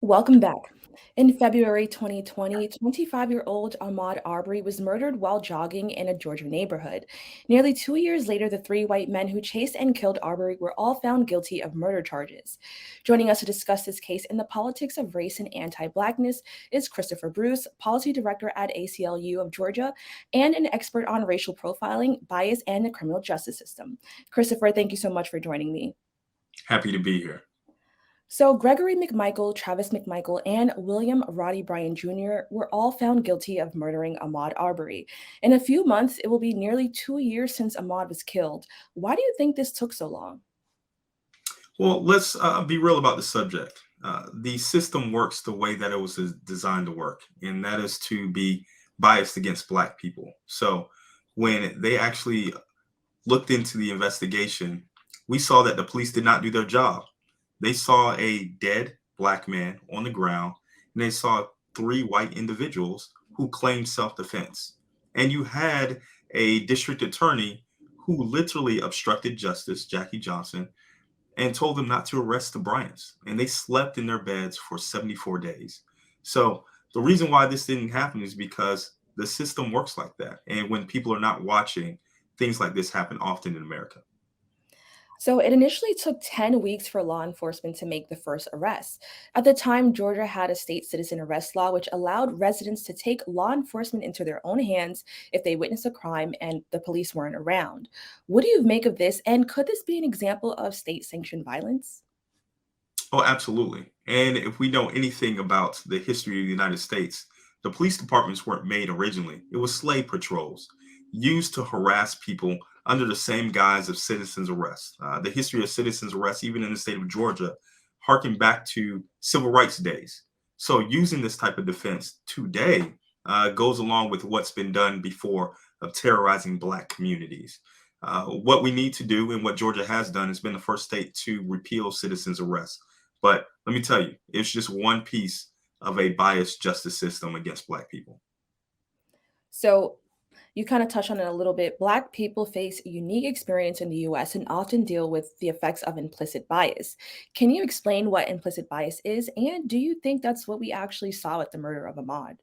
Welcome back. In February 2020, 25-year-old Ahmaud Arbery was murdered while jogging in a Georgia neighborhood. Nearly 2 years later, the three white men who chased and killed Arbery were all found guilty of murder charges. Joining us to discuss this case and the politics of race and anti-blackness is Christopher Bruce, policy director at ACLU of Georgia, and an expert on racial profiling, bias, and the criminal justice system. Christopher, thank you so much for joining me. Happy to be here. So, Gregory McMichael, Travis McMichael, and William Roddy Bryan Jr. were all found guilty of murdering Ahmaud Arbery. In a few months, it will be nearly 2 years since Ahmaud was killed. Why do you think this took so long? Well, let's be real about the subject. The system works the way that it was designed to work, and that is to be biased against Black people. So when they actually looked into the investigation, we saw that the police did not do their job. They saw a dead Black man on the ground, and they saw three white individuals who claimed self defense. And you had a district attorney who literally obstructed justice, Jackie Johnson, and told them not to arrest the Bryants. And they slept in their beds for 74 days. So the reason why this didn't happen is because the system works like that. And when people are not watching, things like this happen often in America. So, it initially took 10 weeks for law enforcement to make the first arrest. At the time, Georgia had a state citizen arrest law, which allowed residents to take law enforcement into their own hands if they witnessed a crime and the police weren't around. What do you make of this? And could this be an example of state sanctioned violence? Oh, absolutely. And if we know anything about the history of the United States, the police departments weren't made originally. It was slave patrols used to harass people under the same guise of citizens arrest. The history of citizens arrest, even in the state of Georgia, harken back to civil rights days. So using this type of defense today goes along with what's been done before of terrorizing Black communities. What we need to do and what Georgia has done has been the first state to repeal citizens arrest. But let me tell you, it's just one piece of a biased justice system against Black people. So, you kind of touched on it a little bit. Black people face a unique experience in the US and often deal with the effects of implicit bias. Can you explain what implicit bias is? And do you think that's what we actually saw with the murder of Ahmaud?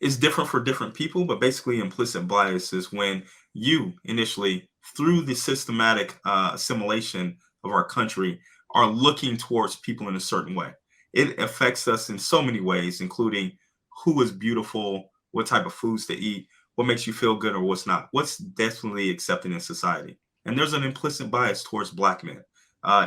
It's different for different people, but basically, implicit bias is when you initially, through the systematic assimilation of our country, are looking towards people in a certain way. It affects us in so many ways, including who is beautiful, what type of foods to eat, what makes you feel good or what's not, what's definitely accepted in society. And there's an implicit bias towards Black men.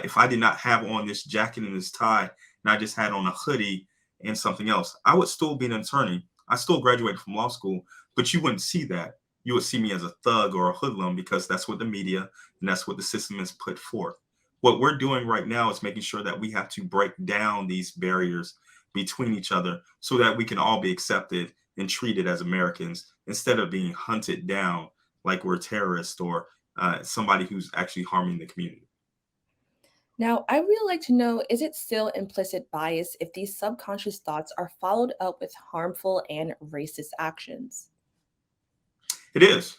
If I did not have on this jacket and this tie, and I just had on a hoodie and something else, I would still be an attorney. I still graduated from law school, but you wouldn't see that. You would see me as a thug or a hoodlum because that's what the media and that's what the system has put forth. What we're doing right now is making sure that we have to break down these barriers between each other so that we can all be accepted and treated as Americans instead of being hunted down like we're terrorists or somebody who's actually harming the community. Now, I really like to know, is it still implicit bias if these subconscious thoughts are followed up with harmful and racist actions? It is.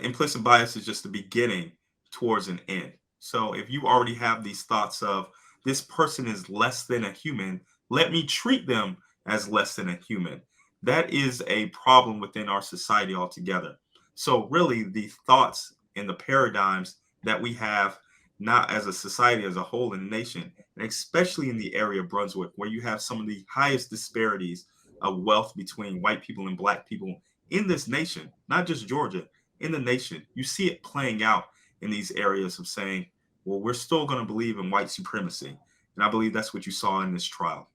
Implicit bias is just the beginning towards an end. So if you already have these thoughts of this person is less than a human, let me treat them as less than a human. That is a problem within our society altogether. So really the thoughts and the paradigms that we have, not as a society as a whole in the nation, and especially in the area of Brunswick, where you have some of the highest disparities of wealth between white people and Black people in this nation, not just Georgia, in the nation. You see it playing out in these areas of saying, well, we're still going to believe in white supremacy. And I believe that's what you saw in this trial.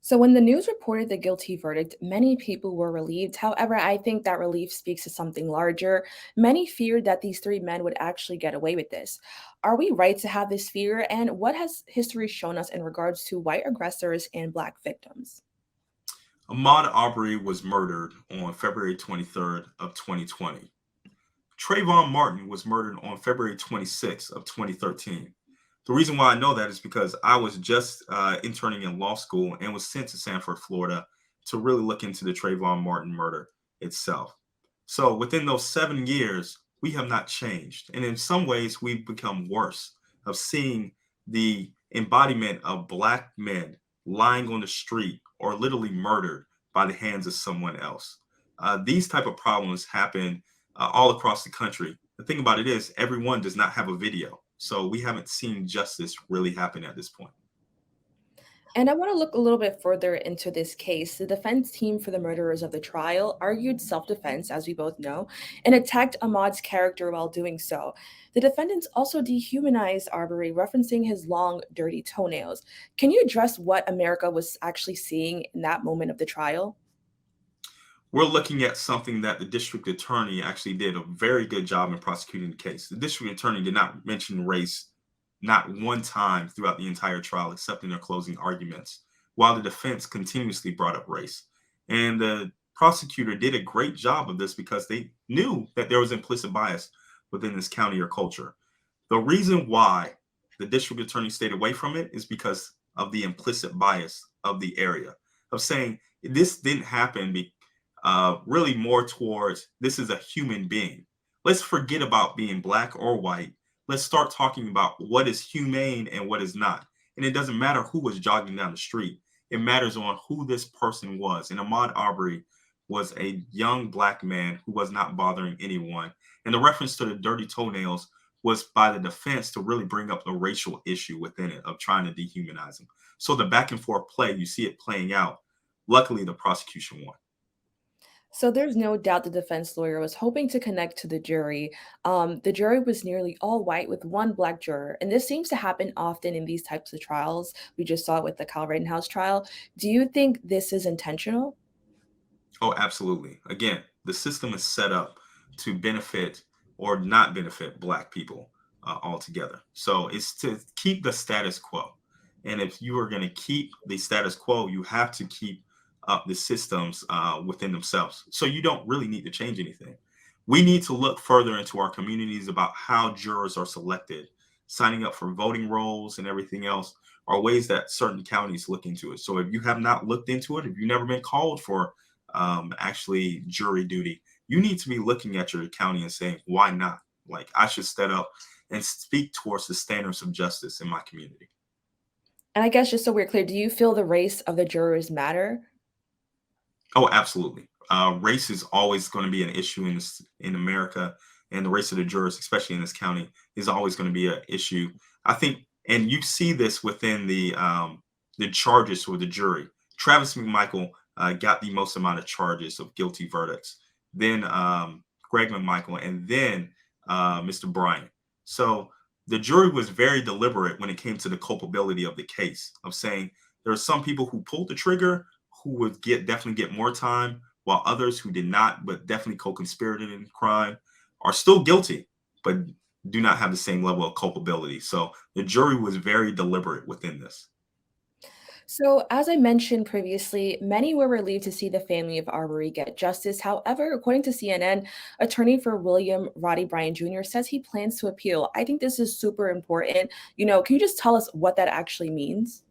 So, when the news reported the guilty verdict, many people were relieved. However, I think that relief speaks to something larger. Many feared that these three men would actually get away with this. Are we right to have this fear? And what has history shown us in regards to white aggressors and Black victims? Ahmaud Arbery was murdered on February 23rd of 2020. Trayvon Martin was murdered on February 26th of 2013. The reason why I know that is because I was just interning in law school and was sent to Sanford, Florida to really look into the Trayvon Martin murder itself. So within those 7 years, we have not changed. And in some ways, we've become worse of seeing the embodiment of Black men lying on the street, or literally murdered by the hands of someone else. These type of problems happen all across the country. The thing about it is, everyone does not have a video, so we haven't seen justice really happen at this point. And I want to look a little bit further into this case. The defense team for the murderers of the trial argued self defense, as we both know, and attacked Ahmaud's character while doing so. The defendants also dehumanized Arbery, referencing his long, dirty toenails. Can you address what America was actually seeing in that moment of the trial? We're looking at something that the district attorney actually did a very good job in prosecuting the case. The district attorney did not mention race not one time throughout the entire trial, except in their closing arguments, while the defense continuously brought up race. And the prosecutor did a great job of this because they knew that there was implicit bias within this county or culture. The reason why the district attorney stayed away from it is because of the implicit bias of the area, of saying this didn't happen really more towards this is a human being. Let's forget about being black or white. Let's start talking about what is humane and what is not. And it doesn't matter who was jogging down the street. It matters on who this person was. And Ahmaud Arbery was a young black man who was not bothering anyone. And the reference to the dirty toenails was by the defense to really bring up the racial issue within it of trying to dehumanize him. So the back and forth play, you see it playing out. Luckily, the prosecution won. So there's no doubt the defense lawyer was hoping to connect to the jury. The jury was nearly all white with one black juror, and this seems to happen often in these types of trials. We just saw it with the Kyle Rittenhouse trial. Do you think this is intentional? Oh, absolutely. Again, the system is set up to benefit or not benefit Black people altogether. So it's to keep the status quo. And if you are going to keep the status quo, you have to keep up the systems within themselves. So you don't really need to change anything. We need to look further into our communities about how jurors are selected, signing up for voting roles and everything else are ways that certain counties look into it. So if you have not looked into it, if you've never been called for actually jury duty, you need to be looking at your county and saying, why not? Like, I should step up and speak towards the standards of justice in my community. And I guess just so we're clear, do you feel the race of the jurors matter? Oh, absolutely. Race is always going to be an issue in America, and the race of the jurors, especially in this county, is always going to be an issue. I think, and you see this within the charges for the jury. Travis McMichael got the most amount of charges of guilty verdicts. Then Greg McMichael, and then Mr. Bryant. So the jury was very deliberate when it came to the culpability of the case, of saying there are some people who pulled the trigger who would definitely get more time, while others who did not, but definitely co-conspirated in crime, are still guilty, but do not have the same level of culpability. So the jury was very deliberate within this. So, as I mentioned previously, many were relieved to see the family of Arbery get justice. However, according to CNN, attorney for William Roddy Bryan Jr. says he plans to appeal. I think this is super important. Can you just tell us what that actually means?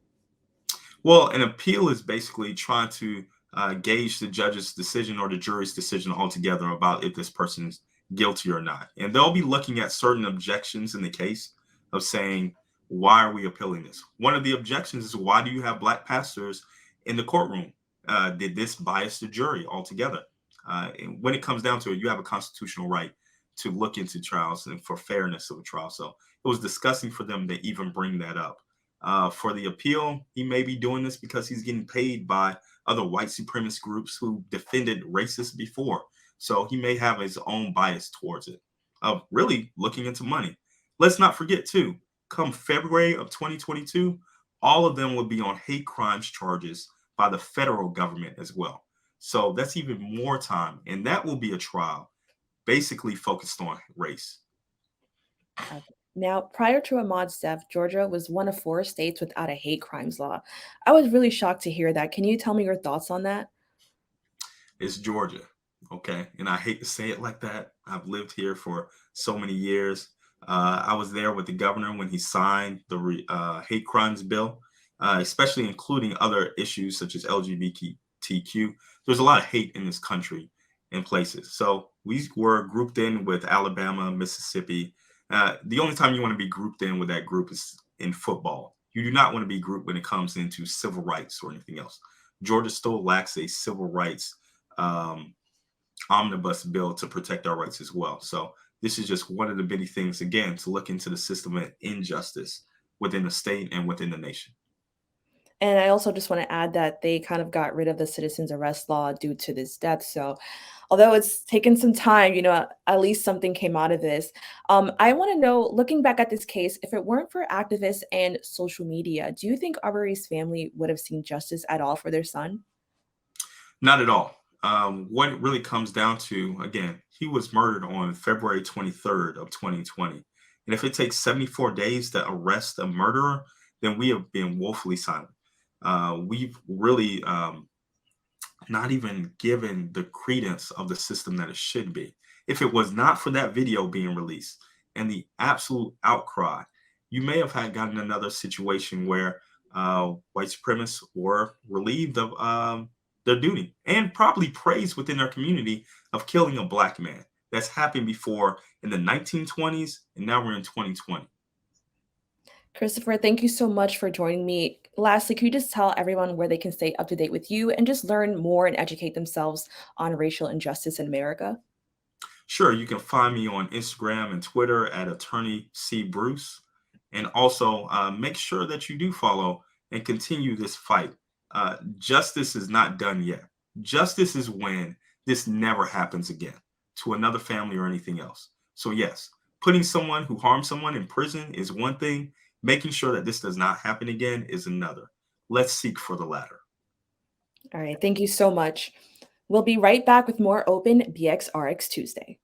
Well, an appeal is basically trying to gauge the judge's decision or the jury's decision altogether about if this person's guilty or not. And they'll be looking at certain objections in the case of saying, why are we appealing this? One of the objections is, why do you have black pastors in the courtroom? Did this bias the jury altogether? And when it comes down to it, you have a constitutional right to look into trials and for fairness of a trial. So it was disgusting for them to even bring that up. For the appeal, he may be doing this because he's getting paid by other white supremacist groups who defended racists before. So he may have his own bias towards it, of really looking into money. Let's not forget, too, come February of 2022, all of them will be on hate crimes charges by the federal government as well. So that's even more time. And that will be a trial basically focused on race. Okay. Now, prior to Ahmaud's death, Georgia was one of four states without a hate crimes law. I was really shocked to hear that. Can you tell me your thoughts on that? It's Georgia. Okay. And I hate to say it like that. I've lived here for so many years. I was there with the governor when he signed the hate crimes bill, especially including other issues such as LGBTQ. There's a lot of hate in this country in places. So we were grouped in with Alabama, Mississippi. The only time you want to be grouped in with that group is in football. You do not want to be grouped when it comes into civil rights or anything else. Georgia still lacks a civil rights um, omnibus bill to protect our rights as well. So this is just one of the many things, again, to look into the system of injustice within the state and within the nation. And I also just want to add that they kind of got rid of the citizen's arrest law due to this death. So, although it's taken some time, at least something came out of this. I want to know, looking back at this case, if it weren't for activists and social media, do you think Arbery's family would have seen justice at all for their son? Not at all. What it really comes down to, again, he was murdered on February 23rd of 2020. And if it takes 74 days to arrest a murderer, then we have been woefully silent. We've really not even given the credence of the system that it should be. If it was not for that video being released and the absolute outcry, you may have had gotten another situation where white supremacists were relieved of their duty and probably praised within their community of killing a black man. That's happened before in the 1920s, and now we're in 2020. Christopher, thank you so much for joining me. Lastly, could you just tell everyone where they can stay up to date with you and just learn more and educate themselves on racial injustice in America? Sure, you can find me on Instagram and Twitter at Attorney C. Bruce. And also make sure that you do follow and continue this fight. Justice is not done yet. Justice is when this never happens again to another family or anything else. So, yes, putting someone who harmed someone in prison is one thing, making sure that this does not happen again is another. Let's seek for the latter. All right, thank you so much. We'll be right back with more Open BXRX Tuesday.